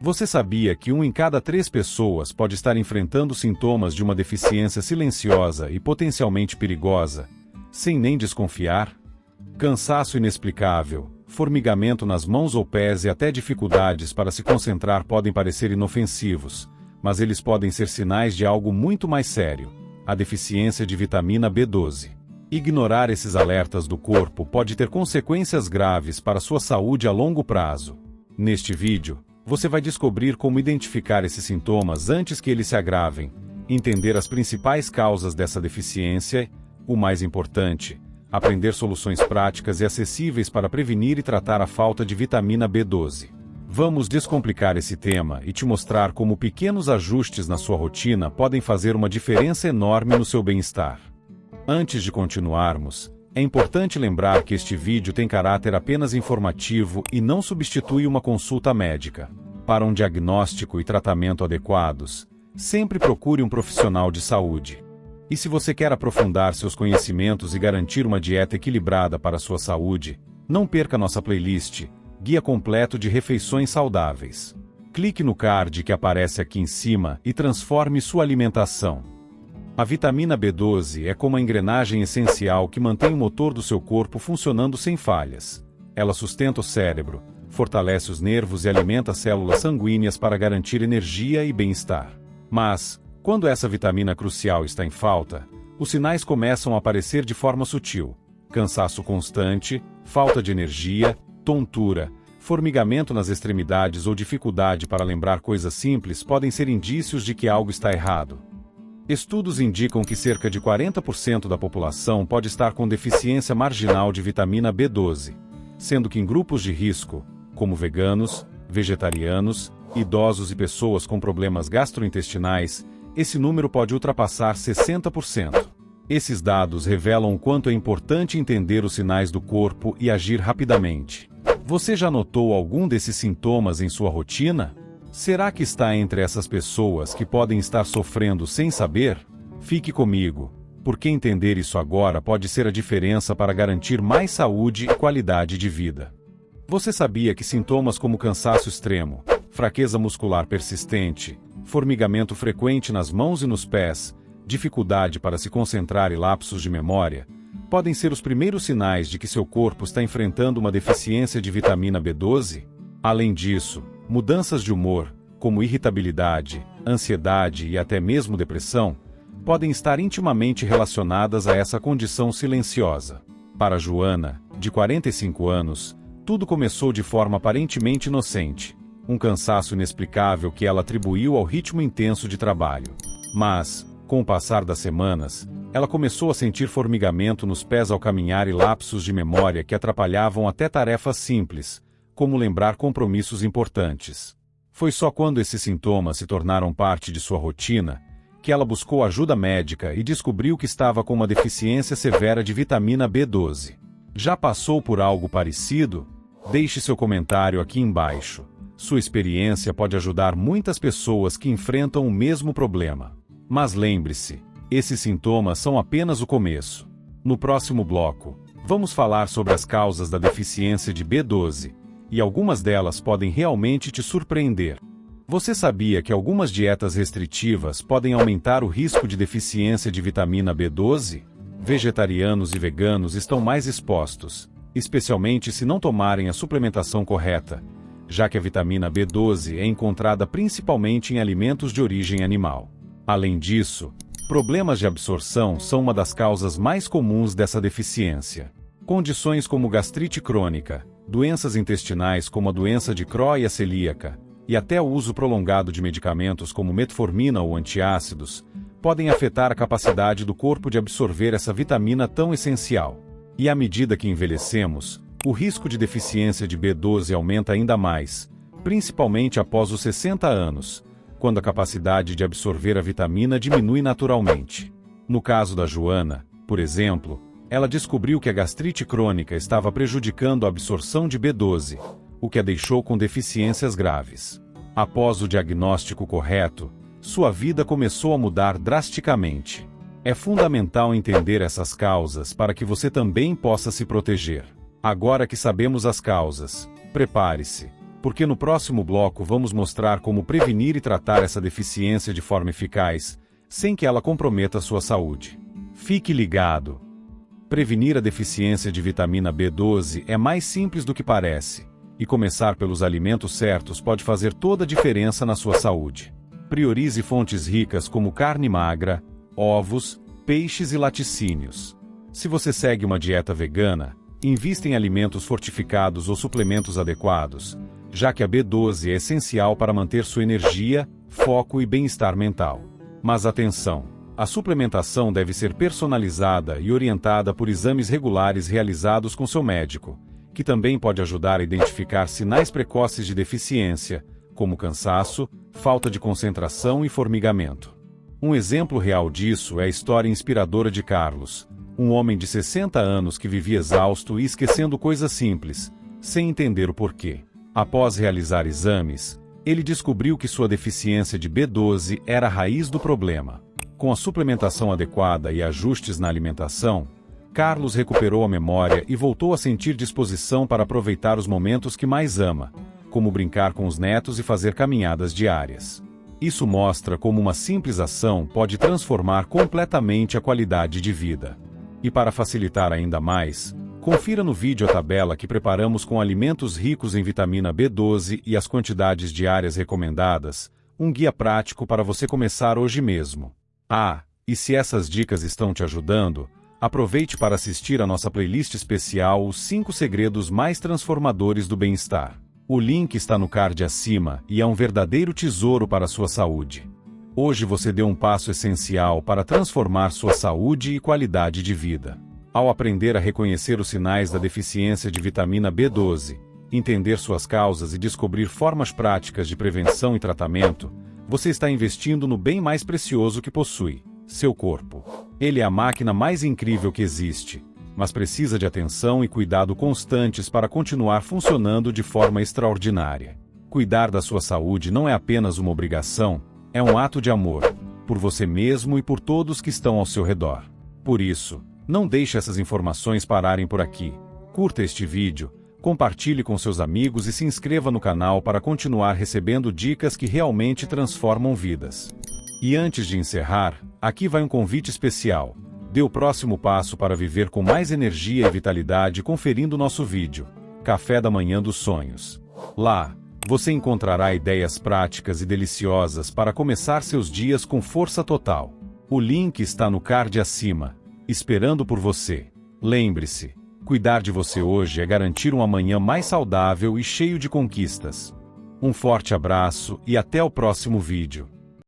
Você sabia que 1 em cada 3 pessoas pode estar enfrentando sintomas de uma deficiência silenciosa e potencialmente perigosa, sem nem desconfiar? Cansaço inexplicável, formigamento nas mãos ou pés e até dificuldades para se concentrar podem parecer inofensivos, mas eles podem ser sinais de algo muito mais sério: a deficiência de vitamina B12. Ignorar esses alertas do corpo pode ter consequências graves para sua saúde a longo prazo. Neste vídeo, você vai descobrir como identificar esses sintomas antes que eles se agravem, entender as principais causas dessa deficiência e, o mais importante, aprender soluções práticas e acessíveis para prevenir e tratar a falta de vitamina B12. Vamos descomplicar esse tema e te mostrar como pequenos ajustes na sua rotina podem fazer uma diferença enorme no seu bem-estar. Antes de continuarmos, é importante lembrar que este vídeo tem caráter apenas informativo e não substitui uma consulta médica. Para um diagnóstico e tratamento adequados, sempre procure um profissional de saúde. E se você quer aprofundar seus conhecimentos e garantir uma dieta equilibrada para a sua saúde, não perca nossa playlist, Guia Completo de Refeições Saudáveis. Clique no card que aparece aqui em cima e transforme sua alimentação. A vitamina B12 é como a engrenagem essencial que mantém o motor do seu corpo funcionando sem falhas. Ela sustenta o cérebro, fortalece os nervos e alimenta as células sanguíneas para garantir energia e bem-estar. Mas, quando essa vitamina crucial está em falta, os sinais começam a aparecer de forma sutil: cansaço constante, falta de energia, tontura, formigamento nas extremidades ou dificuldade para lembrar coisas simples podem ser indícios de que algo está errado. Estudos indicam que cerca de 40% da população pode estar com deficiência marginal de vitamina B12, sendo que em grupos de risco, como veganos, vegetarianos, idosos e pessoas com problemas gastrointestinais, esse número pode ultrapassar 60%. Esses dados revelam o quanto é importante entender os sinais do corpo e agir rapidamente. Você já notou algum desses sintomas em sua rotina? Será que está entre essas pessoas que podem estar sofrendo sem saber? Fique comigo, porque entender isso agora pode ser a diferença para garantir mais saúde e qualidade de vida. Você sabia que sintomas como cansaço extremo, fraqueza muscular persistente, formigamento frequente nas mãos e nos pés, dificuldade para se concentrar e lapsos de memória, podem ser os primeiros sinais de que seu corpo está enfrentando uma deficiência de vitamina B12? Além disso, mudanças de humor, como irritabilidade, ansiedade e até mesmo depressão, podem estar intimamente relacionadas a essa condição silenciosa. Para Joana, de 45 anos, tudo começou de forma aparentemente inocente, um cansaço inexplicável que ela atribuiu ao ritmo intenso de trabalho. Mas, com o passar das semanas, ela começou a sentir formigamento nos pés ao caminhar e lapsos de memória que atrapalhavam até tarefas simples, como lembrar compromissos importantes. Foi só quando esses sintomas se tornaram parte de sua rotina, que ela buscou ajuda médica e descobriu que estava com uma deficiência severa de vitamina B12. Já passou por algo parecido? Deixe seu comentário aqui embaixo. Sua experiência pode ajudar muitas pessoas que enfrentam o mesmo problema. Mas lembre-se, esses sintomas são apenas o começo. No próximo bloco, vamos falar sobre as causas da deficiência de B12, e algumas delas podem realmente te surpreender. Você sabia que algumas dietas restritivas podem aumentar o risco de deficiência de vitamina B12? Vegetarianos e veganos estão mais expostos, especialmente se não tomarem a suplementação correta, já que a vitamina B12 é encontrada principalmente em alimentos de origem animal. Além disso, problemas de absorção são uma das causas mais comuns dessa deficiência. Condições como gastrite crônica, doenças intestinais como a doença de Crohn e a celíaca, e até o uso prolongado de medicamentos como metformina ou antiácidos, podem afetar a capacidade do corpo de absorver essa vitamina tão essencial. E à medida que envelhecemos, o risco de deficiência de B12 aumenta ainda mais, principalmente após os 60 anos, quando a capacidade de absorver a vitamina diminui naturalmente. No caso da Joana, por exemplo, ela descobriu que a gastrite crônica estava prejudicando a absorção de B12, o que a deixou com deficiências graves. Após o diagnóstico correto, sua vida começou a mudar drasticamente. É fundamental entender essas causas para que você também possa se proteger. Agora que sabemos as causas, prepare-se, porque no próximo bloco vamos mostrar como prevenir e tratar essa deficiência de forma eficaz, sem que ela comprometa a sua saúde. Fique ligado! Prevenir a deficiência de vitamina B12 é mais simples do que parece, e começar pelos alimentos certos pode fazer toda a diferença na sua saúde. Priorize fontes ricas como carne magra, ovos, peixes e laticínios. Se você segue uma dieta vegana, invista em alimentos fortificados ou suplementos adequados, já que a B12 é essencial para manter sua energia, foco e bem-estar mental. Mas atenção! A suplementação deve ser personalizada e orientada por exames regulares realizados com seu médico, que também pode ajudar a identificar sinais precoces de deficiência, como cansaço, falta de concentração e formigamento. Um exemplo real disso é a história inspiradora de Carlos, um homem de 60 anos que vivia exausto e esquecendo coisas simples, sem entender o porquê. Após realizar exames, ele descobriu que sua deficiência de B12 era a raiz do problema. Com a suplementação adequada e ajustes na alimentação, Carlos recuperou a memória e voltou a sentir disposição para aproveitar os momentos que mais ama, como brincar com os netos e fazer caminhadas diárias. Isso mostra como uma simples ação pode transformar completamente a qualidade de vida. E para facilitar ainda mais, confira no vídeo a tabela que preparamos com alimentos ricos em vitamina B12 e as quantidades diárias recomendadas, um guia prático para você começar hoje mesmo. Ah, e se essas dicas estão te ajudando, aproveite para assistir a nossa playlist especial Os 5 Segredos Mais Transformadores do Bem-Estar. O link está no card acima e é um verdadeiro tesouro para a sua saúde. Hoje você deu um passo essencial para transformar sua saúde e qualidade de vida. Ao aprender a reconhecer os sinais da deficiência de vitamina B12, entender suas causas e descobrir formas práticas de prevenção e tratamento, você está investindo no bem mais precioso que possui, seu corpo. Ele é a máquina mais incrível que existe, mas precisa de atenção e cuidado constantes para continuar funcionando de forma extraordinária. Cuidar da sua saúde não é apenas uma obrigação, é um ato de amor, por você mesmo e por todos que estão ao seu redor. Por isso, não deixe essas informações pararem por aqui. Curta este vídeo, compartilhe com seus amigos e se inscreva no canal para continuar recebendo dicas que realmente transformam vidas. E antes de encerrar, aqui vai um convite especial. Dê o próximo passo para viver com mais energia e vitalidade conferindo nosso vídeo, Café da Manhã dos Sonhos. Lá, você encontrará ideias práticas e deliciosas para começar seus dias com força total. O link está no card acima, esperando por você. Lembre-se, cuidar de você hoje é garantir um amanhã mais saudável e cheio de conquistas. Um forte abraço e até o próximo vídeo.